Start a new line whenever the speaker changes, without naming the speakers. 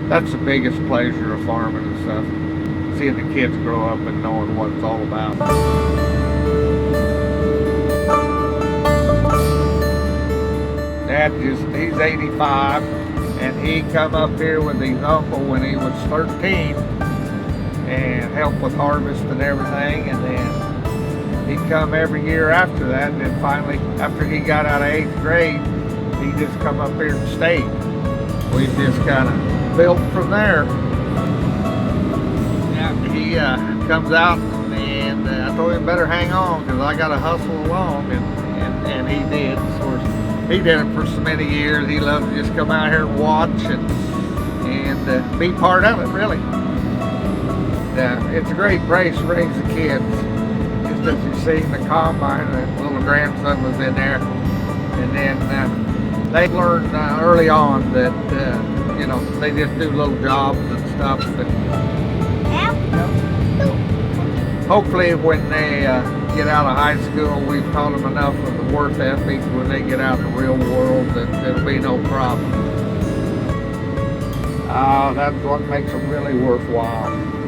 that's the biggest pleasure of farming and stuff. Seeing the kids grow up and knowing what it's all about. Dad he's 85, and he come up here with his uncle when he was 13 and helped with harvest and everything, and then he'd come every year after that, and then finally, after he got out of 8th grade, he just come up here and stayed. We just kind of built from there. Yeah, he comes out, and I told him better hang on because I got to hustle along, and he did. Of course, he did it for so many years. He loves to just come out here and watch and be part of it, really. It's a great place to raise the kids. Just as you see in the combine, the little grandson was in there, and then they learned early on that you know, they just do little jobs and stuff. Hopefully, when they get out of high school, we've taught them enough of the work ethic when they get out in the real world that it'll be no problem. That's what makes them really worthwhile.